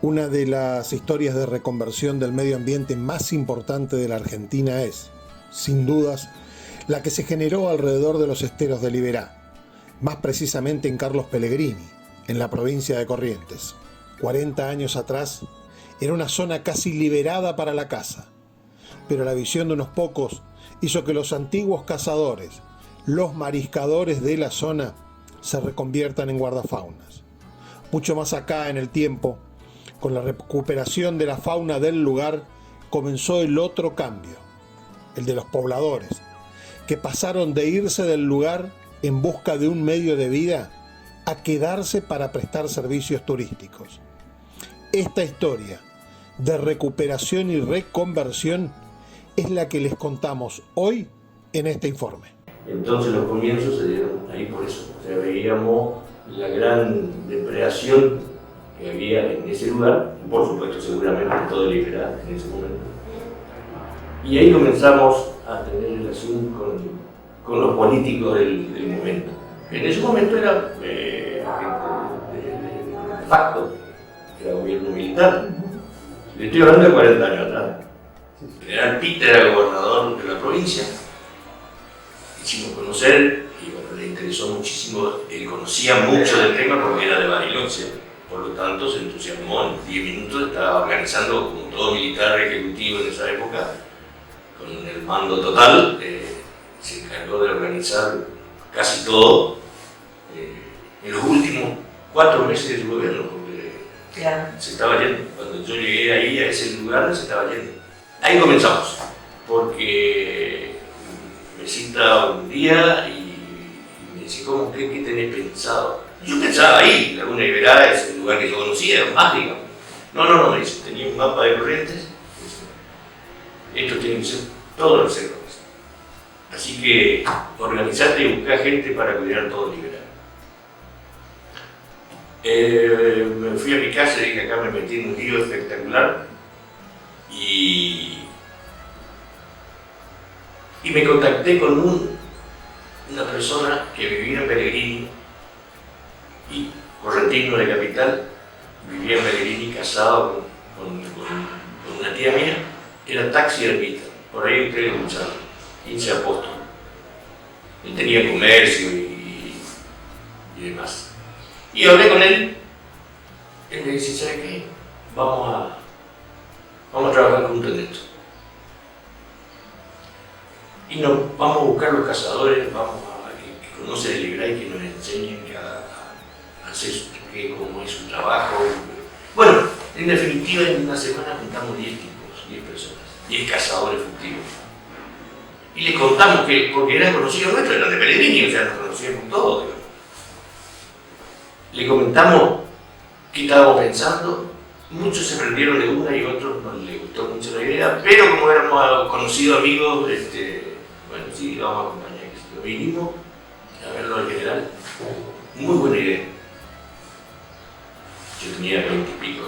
Una de las historias de reconversión del medio ambiente más importante de la Argentina es, sin dudas, la que se generó alrededor de los esteros de Liberá, más precisamente en Carlos Pellegrini, en la provincia de Corrientes. 40 años atrás, era una zona casi liberada para la caza, pero la visión de unos pocos hizo que los antiguos cazadores, los mariscadores de la zona, se reconviertan en guardafaunas. Mucho más acá en el tiempo, con la recuperación de la fauna del lugar, comenzó el otro cambio, el de los pobladores, que pasaron de irse del lugar en busca de un medio de vida a quedarse para prestar servicios turísticos. Esta historia de recuperación y reconversión es la que les contamos hoy en este informe. Entonces los comienzos se dieron ahí por eso. O sea, veíamos la gran depredación que había en ese lugar, por supuesto seguramente todo Liberá en ese momento. Y ahí comenzamos a tener relación con los políticos del momento. En ese momento era gente de facto, era gobierno militar. Le estoy hablando de 40 años atrás. El general Pita era gobernador de la provincia. Hicimos conocer, y bueno, le interesó muchísimo, él conocía mucho del tema porque era de Bariloche. Por lo tanto, se entusiasmó, en 10 minutos estaba organizando, como todo militar ejecutivo en esa época, con el mando total, se encargó de organizar casi todo en los últimos 4 meses de su gobierno, porque se estaba yendo. Cuando yo llegué ahí a ese lugar, se estaba yendo. Ahí comenzamos, porque me cita un día y me dice, ¿cómo qué tenés pensado? Yo pensaba ahí, Laguna Liberá es el lugar que yo conocía, era mágico. No, me dice, tenía un mapa de Corrientes, esto tiene que ser todos los cerros. Así que organizate y buscá gente para cuidar todo Liberá. Me fui a mi casa y dije, acá me metí en un lío espectacular y me contacté con una persona que vivía en Pellegrini y correntino de capital, vivía en Pellegrini casado con una tía mía, era taxidermista, por ahí ustedes lo escucharon, 15 apóstoles. Él tenía comercio y demás. Y hablé con él, él me dice, ¿sabe qué? Vamos a trabajar juntos en esto. Y nos vamos a buscar los cazadores, vamos a que conocen el Liberá y que nos enseñen a hacer cómo es su trabajo. Bueno, en definitiva, en una semana juntamos 10 tipos, 10 personas, 10 cazadores furtivos. Y les contamos que, porque eran conocidos nuestros, eran de Pellegrini, o sea, nos conocíamos todos. Digamos. Le comentamos qué estábamos pensando. Muchos se prendieron de una y otros no les gustó mucho la idea, pero como éramos conocidos amigos, bueno, sí, lo vamos a acompañar. Vinimos a verlo al general. Muy buena idea. Yo tenía 20 y pico,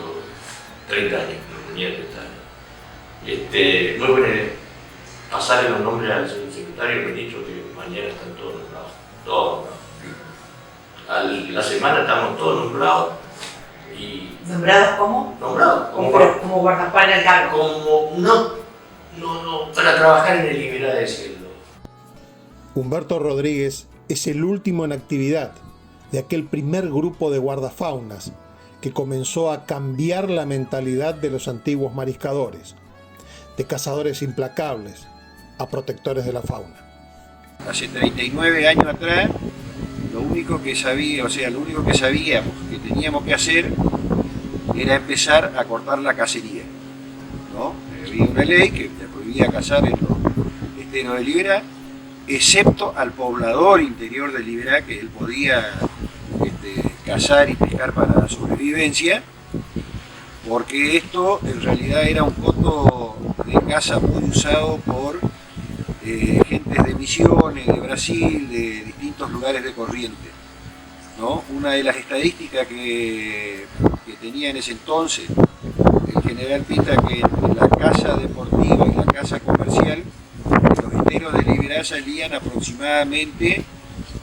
30 años, no tenía 30 años. Muy buena idea. Pasarle los nombres al secretario y al ministro que mañana están todos nombrados. Todos nombrados. A la semana estamos todos nombrados. ¿Nombrados cómo? Nombrados. Como guardaespaldas del cargo. Como, no, para trabajar en el Liberá de Cielo. Humberto Rodríguez es el último en actividad de aquel primer grupo de guardafaunas que comenzó a cambiar la mentalidad de los antiguos mariscadores, de cazadores implacables a protectores de la fauna. Hace 39 años atrás, lo único que sabíamos que teníamos que hacer era empezar a cortar la cacería, ¿no? Había una ley que te prohibía cazar en los esteros de Liberá, excepto al poblador interior de Liberá, que él podía cazar y pescar para la sobrevivencia, porque esto en realidad era un coto de caza muy usado por gentes de Misiones, de Brasil, de distintos lugares de Corrientes, ¿no? Una de las estadísticas que tenía en ese entonces el general Pita, que entre la caza deportiva y la caza comercial, los esteros de Liberá salían aproximadamente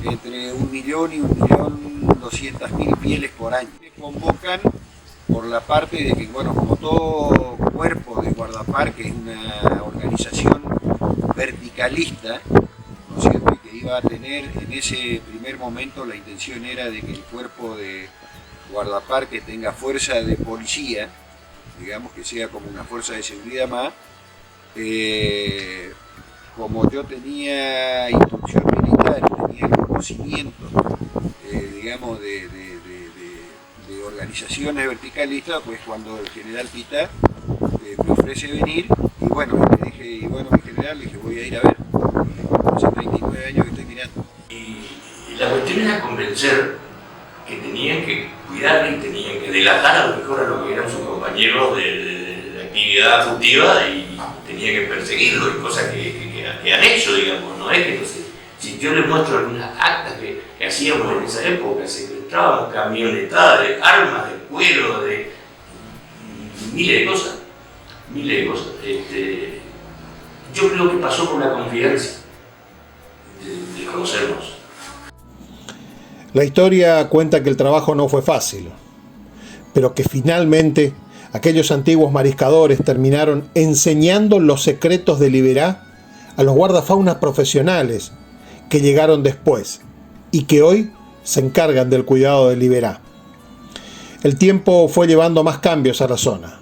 entre 1 millón y 1.200.000 pieles por año. Me convocan por por la parte de que, bueno, como todo cuerpo de guardaparque es una organización verticalista, ¿no es cierto? Y que iba a tener en ese primer momento, la intención era de que el cuerpo de guardaparque tenga fuerza de policía, digamos que sea como una fuerza de seguridad más. Como yo tenía instrucción militar y tenía el conocimiento, digamos, de organizaciones verticalistas, pues cuando el general Pita me ofrece venir, y bueno, le dije, y bueno, mi general, le dije, voy a ir a ver, hace 39 años que estoy mirando. Y la cuestión era convencer que tenían que cuidar y tenían que delatar a lo mejor a lo que eran sus compañeros de actividad furtiva y tenían que perseguirlo, y cosas que han hecho, digamos, no es que no sé. Si yo les muestro algunas actas que hacíamos en esa época, secuestrábamos camionetas de armas, de cuero, de miles de cosas, yo creo que pasó por la confianza de conocernos. La historia cuenta que el trabajo no fue fácil, pero que finalmente aquellos antiguos mariscadores terminaron enseñando los secretos de Liberá a los guardafaunas profesionales que llegaron después y que hoy se encargan del cuidado de Liberá. El tiempo fue llevando más cambios a la zona.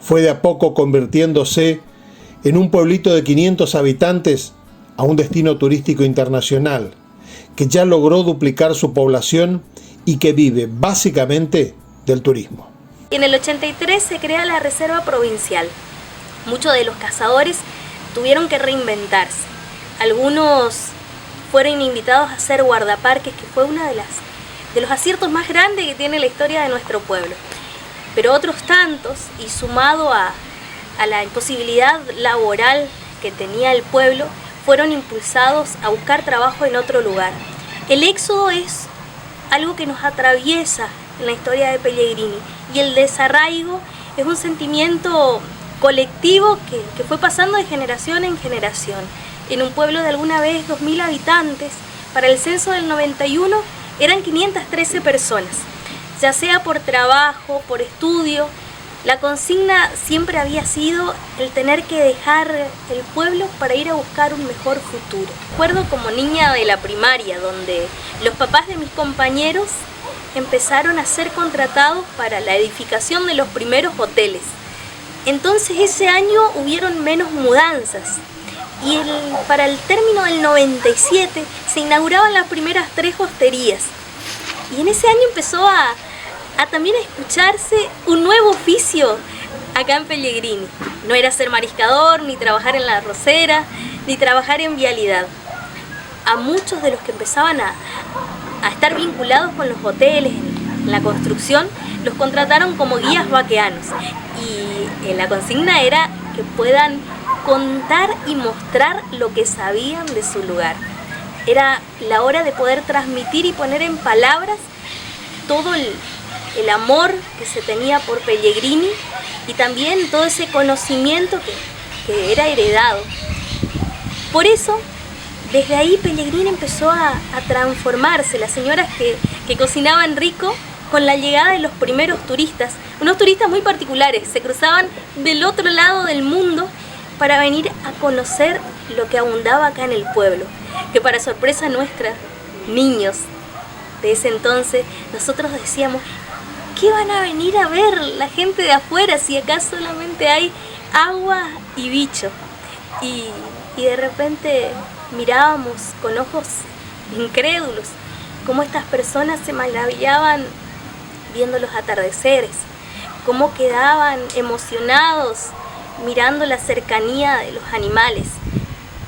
Fue de a poco convirtiéndose en un pueblito de 500 habitantes a un destino turístico internacional que ya logró duplicar su población y que vive básicamente del turismo. En el 83 se crea la Reserva Provincial. Muchos de los cazadores tuvieron que reinventarse. Algunos fueron invitados a ser guardaparques, que fue uno de los aciertos más grandes que tiene la historia de nuestro pueblo. Pero otros tantos, y sumado a la imposibilidad laboral que tenía el pueblo, fueron impulsados a buscar trabajo en otro lugar. El éxodo es algo que nos atraviesa en la historia de Pellegrini, y el desarraigo es un sentimiento colectivo que fue pasando de generación en generación. En un pueblo de alguna vez 2.000 habitantes, para el censo del 91 eran 513 personas, ya sea por trabajo, por estudio. La consigna siempre había sido el tener que dejar el pueblo para ir a buscar un mejor futuro. Recuerdo como niña de la primaria, donde los papás de mis compañeros empezaron a ser contratados para la edificación de los primeros hoteles. Entonces ese año hubieron menos mudanzas, y para el término del 97 se inauguraban las primeras 3 hosterías. Y en ese año empezó a también a escucharse un nuevo oficio acá en Pellegrini. No era ser mariscador, ni trabajar en la arrocera, ni trabajar en vialidad. A muchos de los que empezaban a estar vinculados con los hoteles, en la construcción, los contrataron como guías vaqueanos. Y la consigna era que puedan contar y mostrar lo que sabían de su lugar. Era la hora de poder transmitir y poner en palabras todo el amor que se tenía por Pellegrini, y también todo ese conocimiento que era heredado. Por eso, desde ahí Pellegrini empezó a transformarse. Las señoras que cocinaban rico, con la llegada de los primeros turistas, unos turistas muy particulares, se cruzaban del otro lado del mundo para venir a conocer lo que abundaba acá en el pueblo, que para sorpresa nuestra, niños de ese entonces, nosotros decíamos, ¿qué van a venir a ver la gente de afuera si acá solamente hay agua y bicho? Y de repente mirábamos con ojos incrédulos cómo estas personas se maravillaban viendo los atardeceres, cómo quedaban emocionados mirando la cercanía de los animales.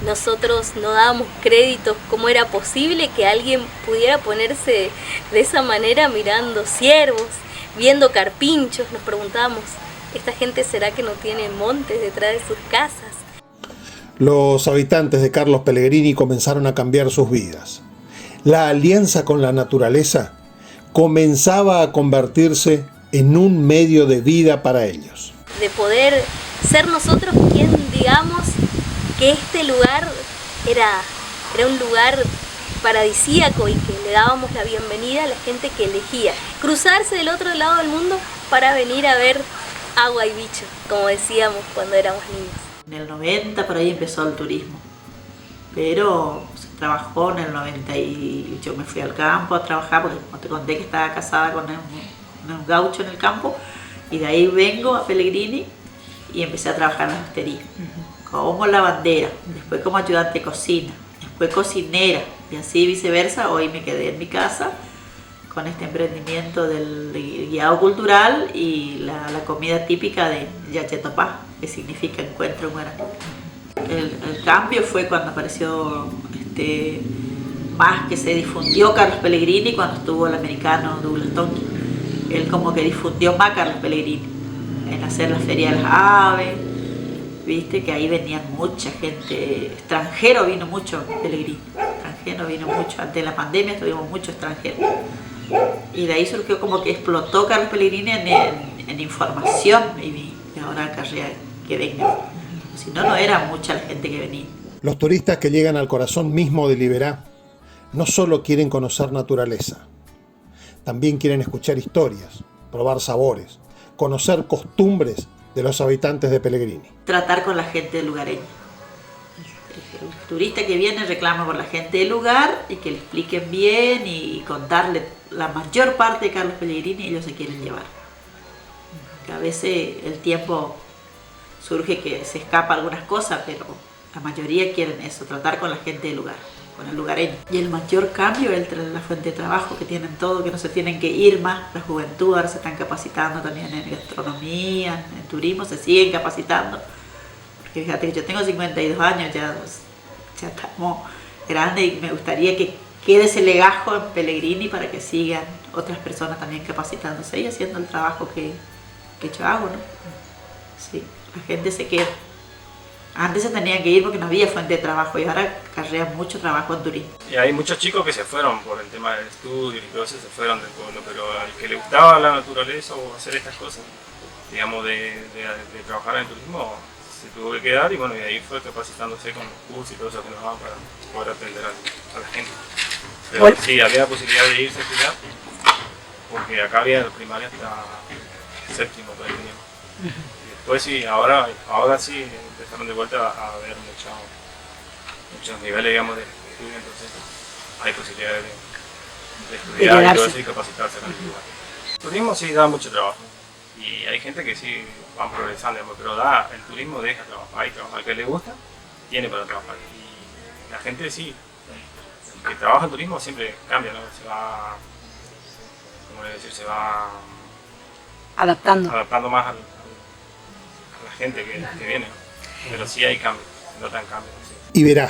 Nosotros no dábamos crédito cómo era posible que alguien pudiera ponerse de esa manera mirando ciervos, viendo carpinchos. Nos preguntábamos, ¿esta gente será que no tiene montes detrás de sus casas? Los habitantes de Carlos Pellegrini comenzaron a cambiar sus vidas. La alianza con la naturaleza comenzaba a convertirse en un medio de vida para ellos. De poder ser nosotros quien digamos que este lugar era un lugar paradisíaco y que le dábamos la bienvenida a la gente que elegía cruzarse del otro lado del mundo para venir a ver agua y bichos, como decíamos cuando éramos niños. En el 90 por ahí empezó el turismo, pero se trabajó en el 90 y yo me fui al campo a trabajar, porque como te conté que estaba casada con un gaucho en el campo, y de ahí vengo a Pellegrini y empecé a trabajar en la hostería, como lavandera, después como ayudante de cocina, después cocinera, y así viceversa. Hoy me quedé en mi casa con este emprendimiento del guiado cultural y la comida típica de Yachetopá, que significa encuentro en guaraní. El cambio fue cuando apareció más que se difundió Carlos Pellegrini, cuando estuvo el americano Douglas Tonkin. Él como que difundió más Carlos Pellegrini en hacer la feria de las aves, viste que ahí venían mucha gente, extranjero vino mucho Pellegrini, extranjero vino mucho, antes de la pandemia tuvimos muchos extranjeros. Y de ahí surgió como que explotó Carlos Pellegrini en información y ahora carrera que venga. Si no, no era mucha la gente que venía. Los turistas que llegan al corazón mismo de Liberá no solo quieren conocer naturaleza, también quieren escuchar historias, probar sabores, conocer costumbres de los habitantes de Pellegrini. Tratar con la gente lugareña. El turista que viene reclama por la gente del lugar y que le expliquen bien y contarle la mayor parte de Carlos Pellegrini, ellos se quieren llevar. Que a veces el tiempo surge que se escapa algunas cosas, pero la mayoría quieren eso, tratar con la gente del lugar, con el lugareño. Y el mayor cambio es la fuente de trabajo, que tienen todo, que no se tienen que ir más. La juventud ahora se están capacitando también en gastronomía, en turismo, se siguen capacitando. Porque fíjate que yo tengo 52 años, ya estamos grandes y me gustaría que quede ese legajo en Pellegrini para que sigan otras personas también capacitándose y haciendo el trabajo que yo hago, ¿no? Sí, la gente se queda. Antes se tenían que ir porque no había fuente de trabajo y ahora carrean mucho trabajo en turismo. Y hay muchos chicos que se fueron por el tema del estudio y todo eso, se fueron del pueblo, pero al que le gustaba la naturaleza o hacer estas cosas, digamos, de trabajar en turismo, se tuvo que quedar y bueno, y ahí fue capacitándose con los cursos y todo eso que nos daban para poder atender a la gente. Pero bueno, sí, había la posibilidad de irse a estudiar, porque acá había el primario hasta séptimo, por ahí teníamos. Y después sí, ahora sí empezaron de vuelta a haber muchos niveles, digamos, de estudio, entonces hay posibilidades de estudiar y todo eso y capacitarse en el lugar. El turismo sí da mucho trabajo y hay gente que sí van progresando, pero el turismo deja trabajar y trabajar. Al que le gusta, tiene para trabajar. Y la gente sí, el que trabaja en turismo siempre cambia, ¿no? Se va, ¿cómo le decir? Se va adaptando más a la gente que viene, ¿no? Pero sí hay cambios, no tan cambios. Sí. Iberá,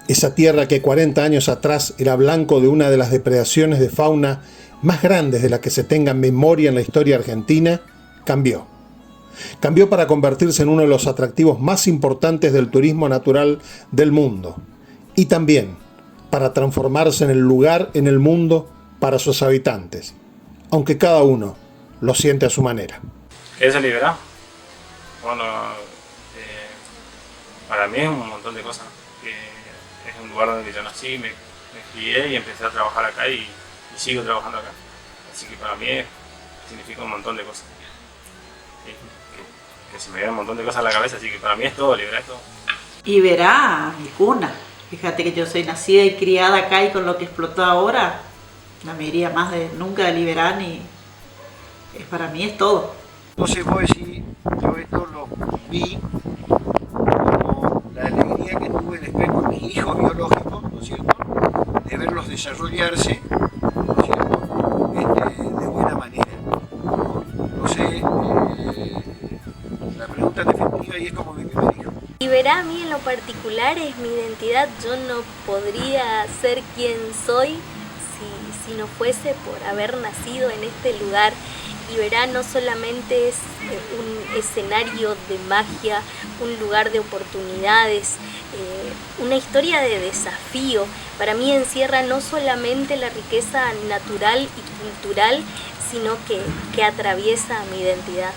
esa tierra que 40 años atrás era blanco de una de las depredaciones de fauna más grandes de las que se tenga memoria en la historia argentina, cambió. Cambió para convertirse en uno de los atractivos más importantes del turismo natural del mundo y también para transformarse en el lugar en el mundo para sus habitantes, aunque cada uno lo siente a su manera. ¿Qué es el Liberá? Bueno, para mí es un montón de cosas. Es un lugar donde yo nací, me crié y empecé a trabajar acá y sigo trabajando acá. Así que para mí significa un montón de cosas. Que se me viene un montón de cosas a la cabeza, así que para mí es todo, Liberá es todo. Iberá, mi cuna. Fíjate que yo soy nacida y criada acá y con lo que explotó ahora, no me iría más nunca de Liberá ni... Para mí es todo. Entonces vos decís, yo esto lo vi como la alegría que tuve después con mis hijos biológicos, ¿no es cierto?, de verlos desarrollarse, ¿no es cierto?, de buena manera. Entonces, la pregunta en definitiva y es como mi primer hijo. Iberá a mí en lo particular es mi identidad. Yo no podría ser quien soy si no fuese por haber nacido en este lugar. Iberá no solamente es un escenario de magia, un lugar de oportunidades, una historia de desafío. Para mí encierra no solamente la riqueza natural y cultural, sino que atraviesa mi identidad.